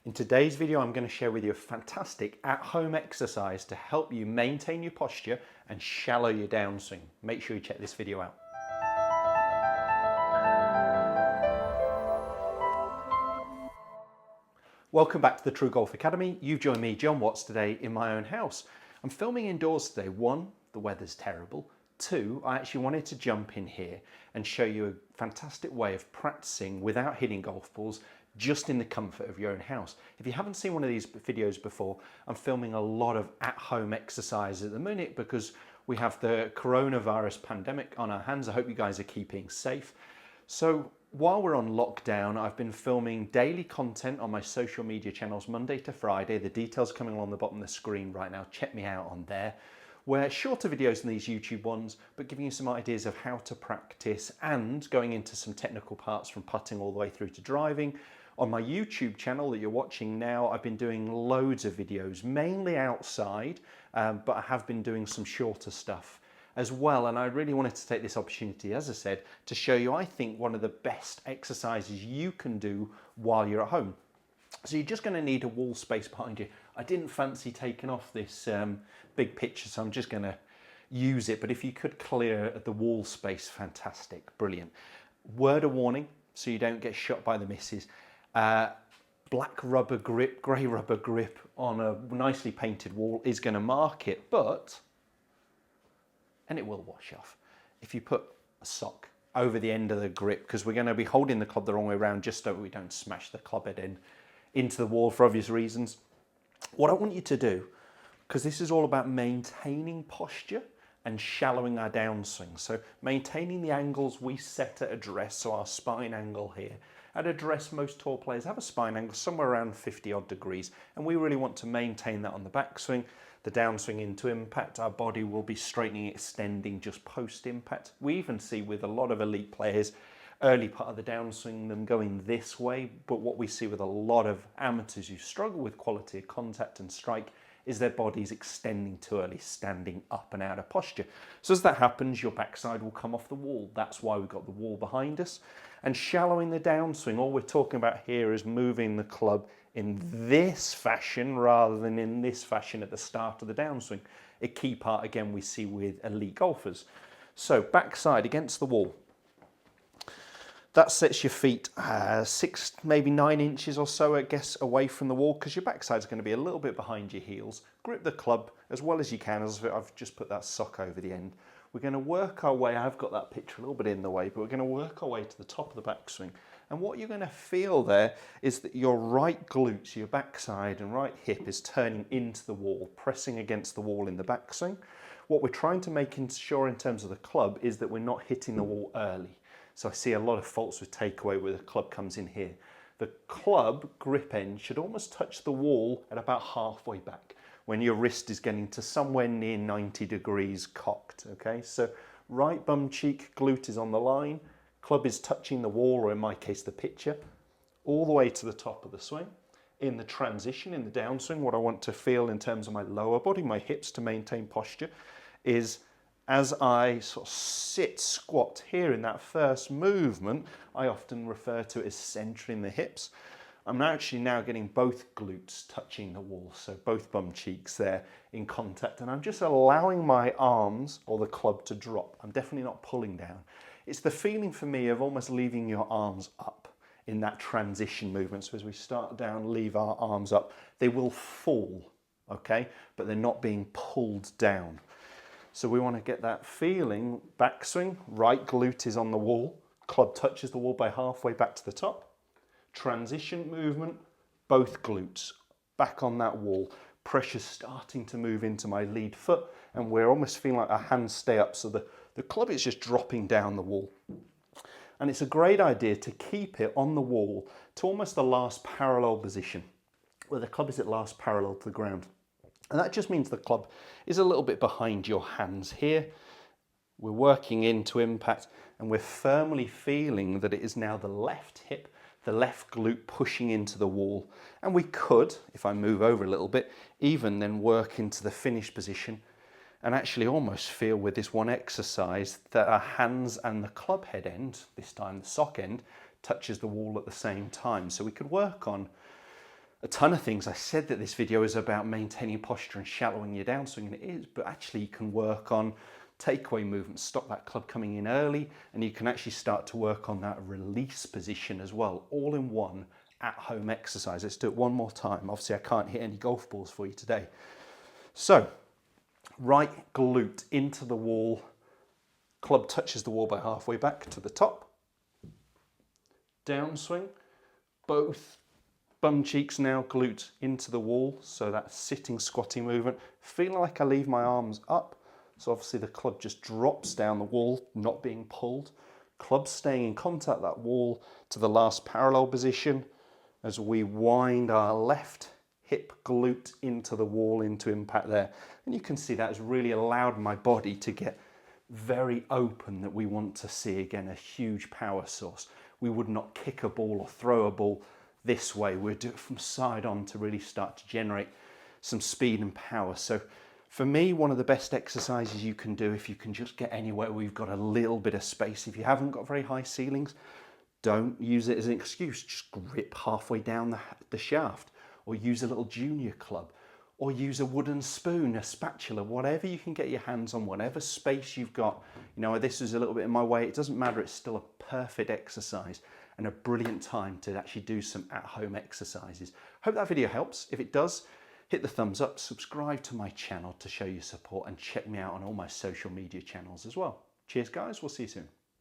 In today's video, I'm going to share with you a fantastic at-home exercise to help you maintain your posture and shallow your downswing. Make sure you check this video out. Welcome back to the TruGolf Academy. You've joined me, Jon Watts, today in my own house. I'm filming indoors today. One, the weather's terrible. Two, I actually wanted to jump in here and show you a fantastic way of practicing without hitting golf balls, just in the comfort of your own house. If you haven't seen one of these videos before, I'm filming a lot of at-home exercises at the minute because we have the coronavirus pandemic on our hands. I hope you guys are keeping safe. So while we're on lockdown, I've been filming daily content on my social media channels Monday to Friday. The details coming along the bottom of the screen right now. Check me out on there. We're shorter videos than these YouTube ones, but giving you some ideas of how to practice and going into some technical parts from putting all the way through to driving. On my YouTube channel that you're watching now, I've been doing loads of videos, mainly outside, but I have been doing some shorter stuff as well. And I really wanted to take this opportunity, as I said, to show you, I think, one of the best exercises you can do while you're at home. So you're just going to need a wall space behind you. I didn't fancy taking off this big picture, so I'm just going to use it. But if you could clear the wall space, fantastic, brilliant. Word of warning, so you don't get shot by the missus. Black rubber grip, grey rubber grip on a nicely painted wall is going to mark it, and it will wash off. If you put a sock over the end of the grip, because we're going to be holding the club the wrong way around just so we don't smash the club head into the wall for obvious reasons. What I want you to do, because this is all about maintaining posture and shallowing our downswing. So maintaining the angles we set at address, so our spine angle here. At address, most tall players have a spine angle somewhere around 50 odd degrees, and we really want to maintain that on the backswing. The downswing into impact, our body will be straightening, extending just post impact. We even see with a lot of elite players, early part of the downswing, them going this way, but what we see with a lot of amateurs who struggle with quality of contact and strike is their bodies extending too early, standing up and out of posture. So as that happens, your backside will come off the wall. That's why we've got the wall behind us. And shallowing the downswing, all we're talking about here is moving the club in this fashion rather than in this fashion at the start of the downswing. A key part, again, we see with elite golfers. So backside against the wall. That sets your feet 6, maybe 9 inches or so, I guess, away from the wall, because your backside's going to be a little bit behind your heels. Grip the club as well as you can, as I've just put that sock over the end. We're going to work our way, I've got that picture a little bit in the way, but we're going to work our way to the top of the backswing. And what you're going to feel there is that your right glute, your backside and right hip is turning into the wall, pressing against the wall in the backswing. What we're trying to make sure in terms of the club is that we're not hitting the wall early. So I see a lot of faults with takeaway where the club comes in here. The club grip end should almost touch the wall at about halfway back when your wrist is getting to somewhere near 90 degrees cocked, okay? So right bum cheek, glute is on the line, club is touching the wall, or in my case, the pitcher, all the way to the top of the swing. In the transition, in the downswing, what I want to feel in terms of my lower body, my hips to maintain posture, is as I sort of sit squat here in that first movement, I often refer to it as centering the hips. I'm actually now getting both glutes touching the wall, so both bum cheeks there in contact, and I'm just allowing my arms or the club to drop. I'm definitely not pulling down. It's the feeling for me of almost leaving your arms up in that transition movement. So as we start down, leave our arms up. They will fall, okay? But they're not being pulled down. So we want to get that feeling, backswing, right glute is on the wall, club touches the wall by halfway back to the top. Transition movement, both glutes back on that wall. Pressure starting to move into my lead foot, and we're almost feeling like our hands stay up, so the club is just dropping down the wall. And it's a great idea to keep it on the wall to almost the last parallel position, where the club is at last parallel to the ground. And that just means the club is a little bit behind your hands here. We're working into impact, and we're firmly feeling that it is now the left hip, the left glute pushing into the wall. And we could, if I move over a little bit, even then work into the finish position and actually almost feel with this one exercise that our hands and the club head end, this time the sock end, touches the wall at the same time. So we could work on a ton of things. I said that this video is about maintaining posture and shallowing your downswing, and it is, but actually you can work on takeaway movement, stop that club coming in early, and you can actually start to work on that release position as well, all in one at-home exercise. Let's do it one more time. Obviously I can't hit any golf balls for you today. So, right glute into the wall, club touches the wall by halfway back to the top, downswing, both bum cheeks now, glutes into the wall, so that sitting, squatting movement. Feeling like I leave my arms up, so obviously the club just drops down the wall, not being pulled. Club staying in contact that wall to the last parallel position as we wind our left hip glute into the wall, into impact there. And you can see that has really allowed my body to get very open, that we want to see, again, a huge power source. We would not kick a ball or throw a ball this way. We'll do it from side on to really start to generate some speed and power. So for me, one of the best exercises you can do, if you can just get anywhere where you've got a little bit of space, if you haven't got very high ceilings, don't use it as an excuse. Just grip halfway down the shaft, or use a little junior club, or use a wooden spoon, a spatula, whatever you can get your hands on, whatever space you've got. You know, this is a little bit in my way, it doesn't matter, it's still a perfect exercise and a brilliant time to actually do some at-home exercises. Hope that video helps. If it does, hit the thumbs up, subscribe to my channel to show your support, and check me out on all my social media channels as well. Cheers guys, we'll see you soon.